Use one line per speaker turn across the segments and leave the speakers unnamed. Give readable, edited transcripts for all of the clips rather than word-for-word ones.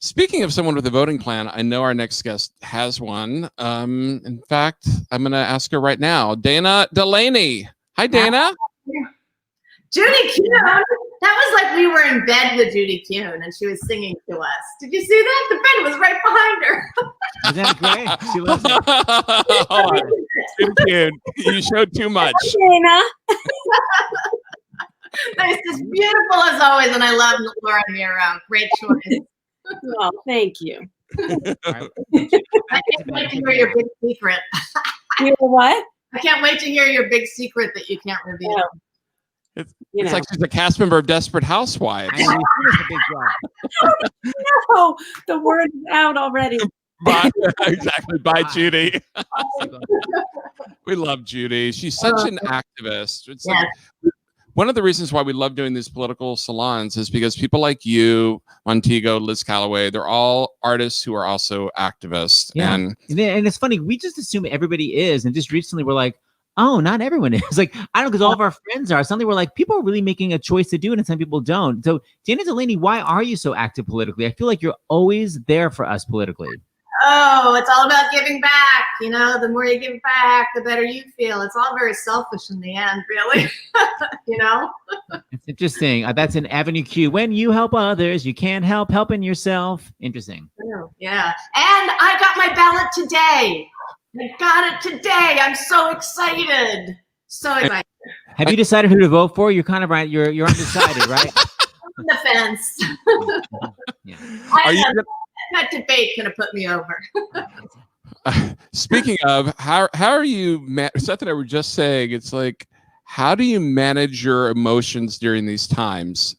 Speaking of someone with a voting plan, I know our next guest has one. In fact, I'm going to ask her right now. Dana Delany. Hi, Dana.
Judy Kuhn. That was like we were in bed with Judy Kuhn and she was singing to us. Did you see that? The bed was right behind her.
Isn't that great? She loves it.
Judy Kuhn, you showed too much.
Dana.
Nice, as beautiful as always, and I love Laura Miro. Great choice.
Well, thank you.
Right.
I can't wait to hear your big secret.
You know what?
I can't wait to hear your big secret that you can't reveal.
Yeah.
It's like she's a cast member of Desperate Housewives.
I know, it's a big job.
No, the word is out already.
Bye. Exactly. Bye, Judy. We love Judy. She's such an activist. It's like, one of the reasons why we love doing these political salons is because people like you, Montego, Liz Calloway, they're all artists who are also activists.
Yeah.
And
it's funny. We just assume everybody is. And just recently we're like, oh, not everyone is. Like, I don't know, because all of our friends are. Suddenly we're like, people are really making a choice to do it and some people don't. So Dana Delany, why are you so active politically? I feel like you're always there for us politically.
Oh, it's all about giving back. You know, the more you give back, the better you feel. It's all very selfish in the end, really. You know?
It's interesting. That's an Avenue Q. When you help others, you can't help helping yourself. Interesting.
Yeah. And I got my ballot today. I got it today. I'm so excited. So excited.
Have you decided who to vote for? You're kind of right. You're undecided, right?
On the fence.
Yeah.
That debate could have put me over.
Speaking of, how are you? Seth and I were just saying, it's like, how do you manage your emotions during these times?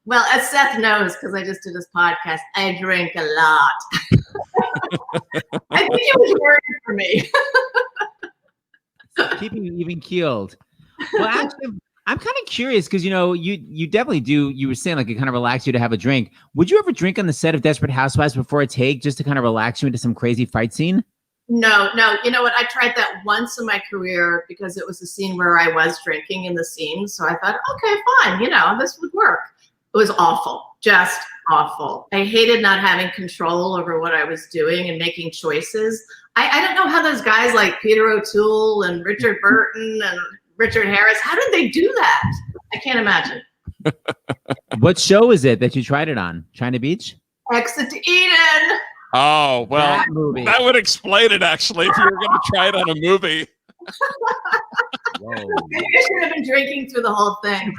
Well, as Seth knows, because I just did this podcast, I drink a lot. I think it was working for me.
Keeping you even keeled. Well, actually, I'm kind of curious because, you know, you definitely do. You were saying like it kind of relaxes you to have a drink. Would you ever drink on the set of Desperate Housewives before a take just to kind of relax you into some crazy fight scene?
No. You know what? I tried that once in my career because it was a scene where I was drinking in the scene. So I thought, okay, fine. You know, this would work. It was awful. Just awful. I hated not having control over what I was doing and making choices. I don't know how those guys like Peter O'Toole and Richard Burton and Richard Harris, how did they do that? I can't imagine.
What show is it that you tried it on? China Beach?
Exit to Eden.
Oh, well, that would explain it, actually, if you were going to try it on a movie.
Whoa.
Maybe I should have been drinking through the whole thing.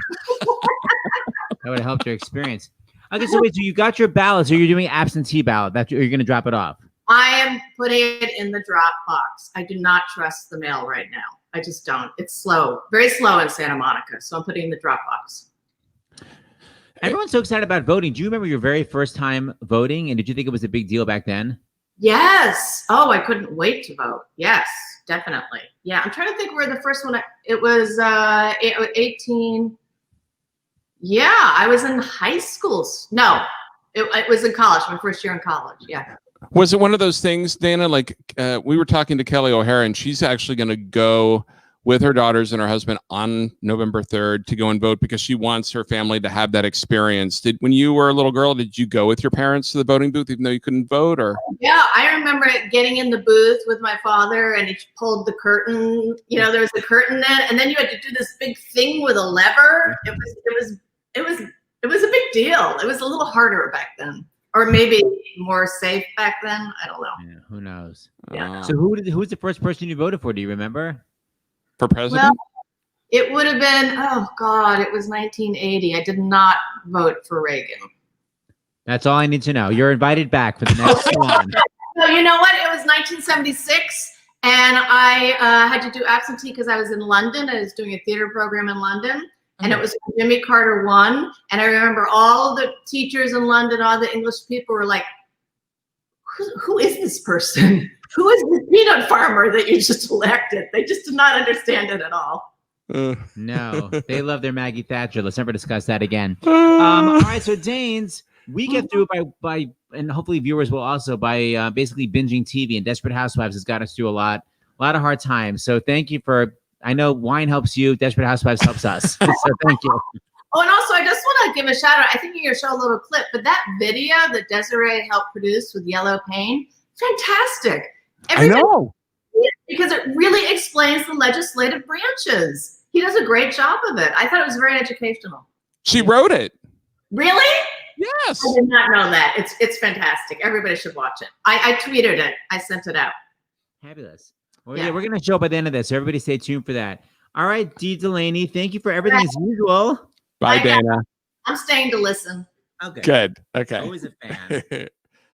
That would have helped your experience. Okay, so wait, so you got your ballot, so you're doing absentee ballot. Or you're going to drop it off? I
am putting it in the drop box. I do not trust the mail right now. I just don't. It's slow, very slow in Santa Monica. So I'm putting in the drop box.
Everyone's so excited about voting. Do you remember your very first time voting? And did you think it was a big deal back then?
Yes. Oh, I couldn't wait to vote. Yes, definitely. Yeah. I'm trying to think where the first one, it was 18. Yeah. I was in high school. No, it was in college, my first year in college. Yeah.
Was it one of those things, Dana, like we were talking to Kelly O'Hara, and she's actually going to go with her daughters and her husband on November 3rd to go and vote because she wants her family to have that experience. When you were a little girl, did you go with your parents to the voting booth even though you couldn't vote? Or
yeah, I remember getting in the booth with my father and he pulled the curtain. You know, there was a curtain then, and then you had to do this big thing with a lever. It was a big deal. It was a little harder back then. Or maybe more safe back then. I don't know.
Yeah, who knows?
Yeah.
So who's the first person you voted for? Do you remember?
For president?
Well, it would have been, oh God, it was 1980. I did not vote for Reagan.
That's all I need to know. You're invited back for the next one.
No, you know what? It was 1976. And I had to do absentee because I was in London. I was doing a theater program in London. And it was Jimmy Carter won. And I remember all the teachers in London, all the English people were like, who is this person? Who is the peanut farmer that you just elected? They just did not understand it at all.
No, they love their Maggie Thatcher. Let's never discuss that again. All right, so Danes, we get through by and hopefully viewers will also, by basically binging TV, and Desperate Housewives has got us through a lot of hard times. So thank you for, I know wine helps you, Desperate Housewives helps us. So thank you.
Oh, and also, I just want to give a shout out. I think you're going to show a little clip, but that video that Desiree helped produce with Yellow Pain, fantastic.
I know.
Because it really explains the legislative branches. He does a great job of it. I thought it was very educational.
She wrote it.
Really?
Yes.
I did not know that. It's fantastic. Everybody should watch it. I tweeted it. I sent it out.
Fabulous. Well, yeah, we're going to show up at the end of this. So everybody stay tuned for that. All right, Dee Delany, thank you for everything as usual.
Bye, Dana.
I'm staying to listen.
Okay.
Good. Okay.
Always a fan.